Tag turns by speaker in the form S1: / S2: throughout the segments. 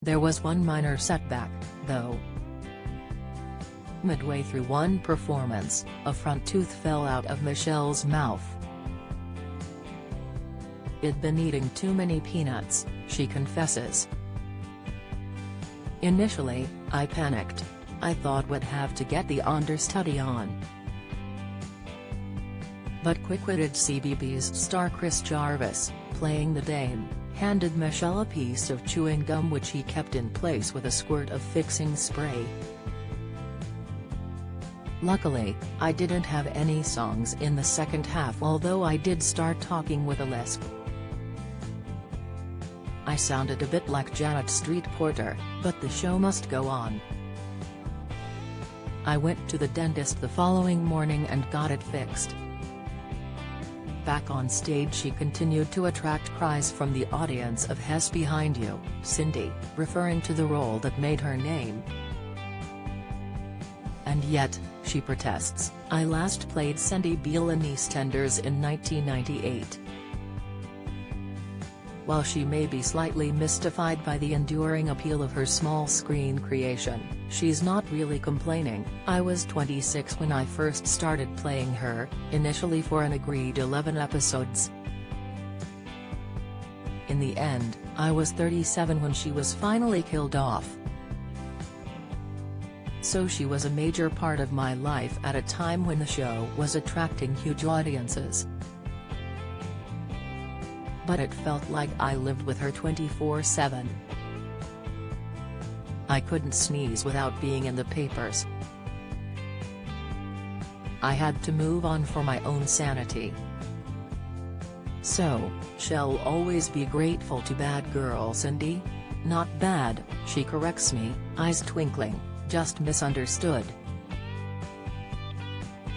S1: There was one minor setback, though. Midway through one performance, a front tooth fell out of Michelle's mouth. "I'd been eating too many peanuts," she confesses. "Initially, I panicked. I thought we'd have to get the understudy on. But quick-witted CBeebies star Chris Jarvis, playing the Dame, handed Michelle a piece of chewing gum which he kept in place with a squirt of fixing spray. Luckily, I didn't have any songs in the second half, although I did start talking with a lisp. I sounded a bit like Janet Street Porter, but the show must go on. I went to the dentist the following morning and got it fixed." Back on stage, she continued to attract cries from the audience of "Hess behind you, Cindy," referring to the role that made her name. "And yet," she protests, "I last played Cindy Beale in EastEnders in 1998. While she may be slightly mystified by the enduring appeal of her small screen creation, she's not really complaining. "I was 26 when I first started playing her, initially for an agreed 11 episodes. In the end, I was 37 when she was finally killed off. So she was a major part of my life at a time when the show was attracting huge audiences. But it felt like I lived with her 24/7. I couldn't sneeze without being in the papers. I had to move on for my own sanity. So, she'll always be grateful to bad girl Cindy? Not bad," she corrects me, eyes twinkling, "just misunderstood.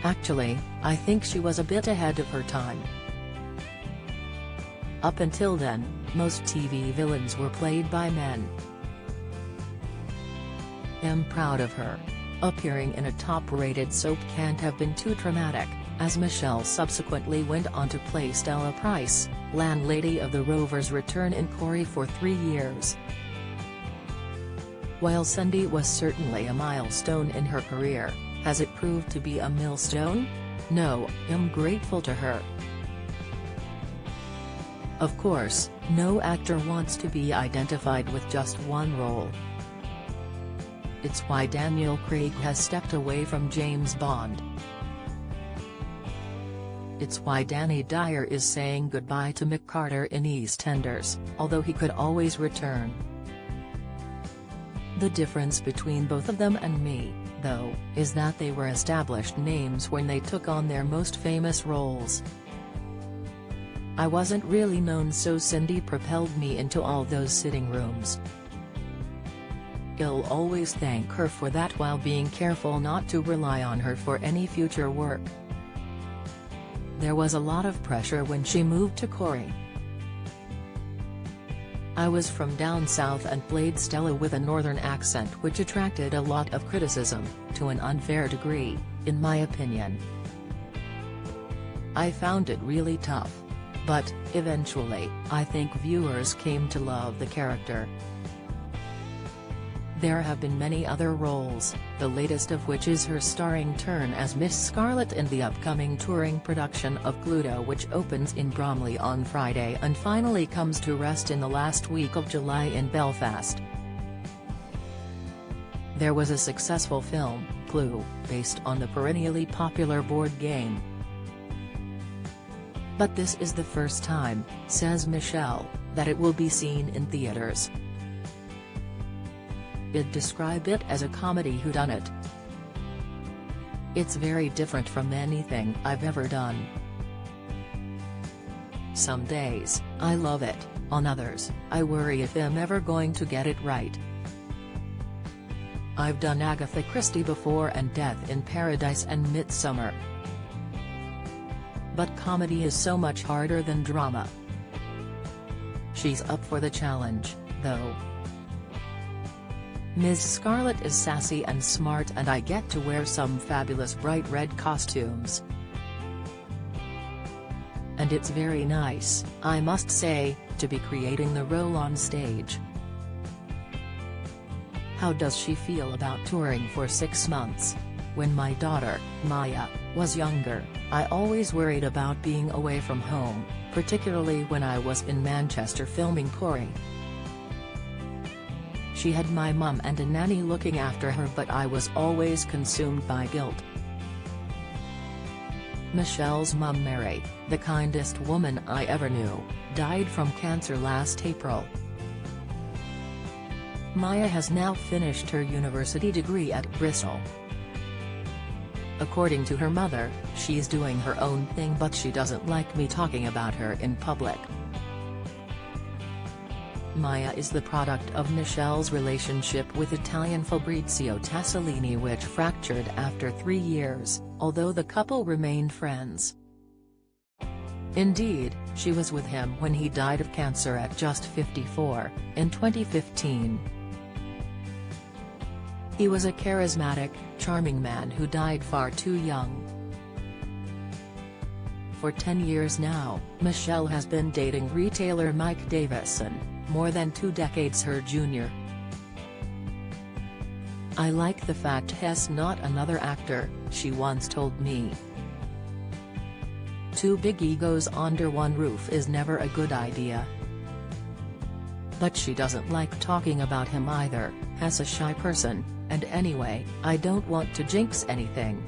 S1: Actually, I think she was a bit ahead of her time. Up until then, most TV villains were played by men. I'm proud of her. Appearing in a top-rated soap can't have been too traumatic," as Michelle subsequently went on to play Stella Price, landlady of the Rovers' return in Corrie for 3 years. While Cindy was certainly a milestone in her career, has it proved to be a millstone? No, I'm grateful to her. Of course, no actor wants to be identified with just one role. It's why Daniel Craig has stepped away from James Bond. It's why Danny Dyer is saying goodbye to Mick Carter in EastEnders, although he could always return. The difference between both of them and me, though, is that they were established names when they took on their most famous roles. I wasn't really known, so Cindy propelled me into all those sitting rooms. I'll always thank her for that while being careful not to rely on her for any future work. There was a lot of pressure when she moved to Corrie. I was from down south and played Stella with a northern accent, which attracted a lot of criticism, to an unfair degree, in my opinion. I found it really tough. But, eventually, I think viewers came to love the character. There have been many other roles, the latest of which is her starring turn as Miss Scarlet in the upcoming touring production of Cluedo, which opens in Bromley on Friday and finally comes to rest in the last week of July in Belfast. There was a successful film, Clue, based on the perennially popular board game. But this is the first time, says Michelle, that it will be seen in theaters. I'd describe it as a comedy whodunit. It's very different from anything I've ever done. Some days, I love it, on others, I worry if I'm ever going to get it right. I've done Agatha Christie before and Death in Paradise and Midsummer. But comedy is so much harder than drama. She's up for the challenge, though. Ms. Scarlet is sassy and smart, and I get to wear some fabulous bright red costumes. And it's very nice, I must say, to be creating the role on stage. How does she feel about touring for 6 months? When my daughter, Maya, was younger, I always worried about being away from home, particularly when I was in Manchester filming Corey. She had my mum and a nanny looking after her, but I was always consumed by guilt. Michelle's mum, Mary, the kindest woman I ever knew, died from cancer last April. Maya has now finished her university degree at Bristol. According to her mother, she's doing her own thing, but she doesn't like me talking about her in public. Maya is the product of Michelle's relationship with Italian Fabrizio Tassolini, which fractured after 3 years, although the couple remained friends. Indeed, she was with him when he died of cancer at just 54, in 2015. He was a charismatic, charming man who died far too young. For 10 years now, Michelle has been dating retailer Mike Davison, more than 2 decades her junior. "I like the fact he's not another actor," she once told me. "Two big egos under one roof is never a good idea." But she doesn't like talking about him either, as a shy person, and anyway, I don't want to jinx anything.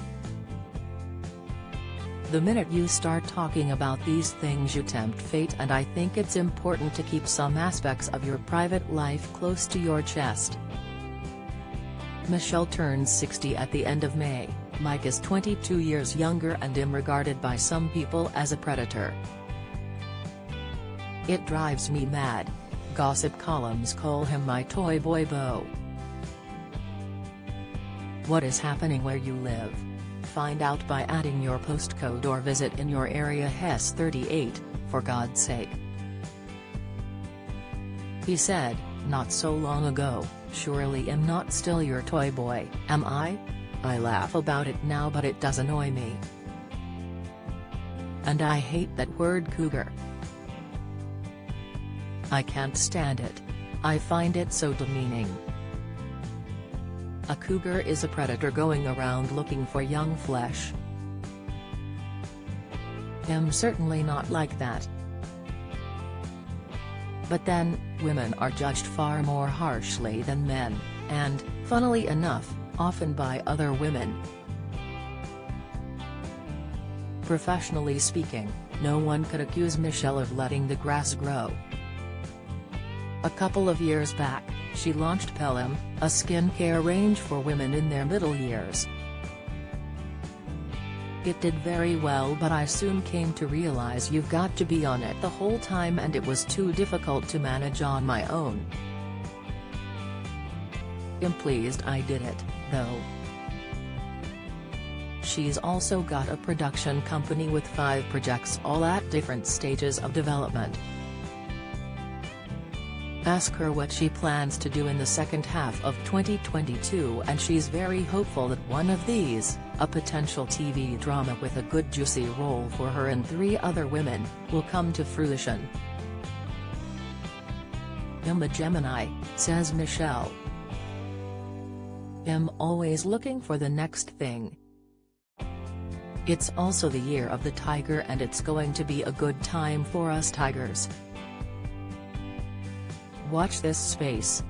S1: "The minute you start talking about these things you tempt fate, and I think it's important to keep some aspects of your private life close to your chest." Michelle turns 60 at the end of May. Mike is 22 years younger and is regarded by some people as a predator. "It drives me mad. Gossip columns call him my toy boy beau." What is happening where you live? Find out by adding your postcode or visit in your area. Hess 38, for God's sake. He said, "Not so long ago, surely I'm not still your toy boy, am I? I laugh about it now, but it does annoy me. And I hate that word cougar. I can't stand it. I find it so demeaning. A cougar is a predator going around looking for young flesh. I'm certainly not like that. But then, women are judged far more harshly than men, and, funnily enough, often by other women. Professionally speaking, no one could accuse Michelle of letting the grass grow. A couple of years back, she launched Pelham, a skincare range for women in their middle years. It did very well, but I soon came to realize you've got to be on it the whole time, and it was too difficult to manage on my own. I'm pleased I did it, though." She's also got a production company with 5 projects, all at different stages of development. Ask her what she plans to do in the second half of 2022, and she's very hopeful that one of these, a potential TV drama with a good juicy role for her and 3 other women, will come to fruition. "I'm a Gemini," says Michelle. "I'm always looking for the next thing. It's also the year of the tiger, and it's going to be a good time for us tigers. Watch this space."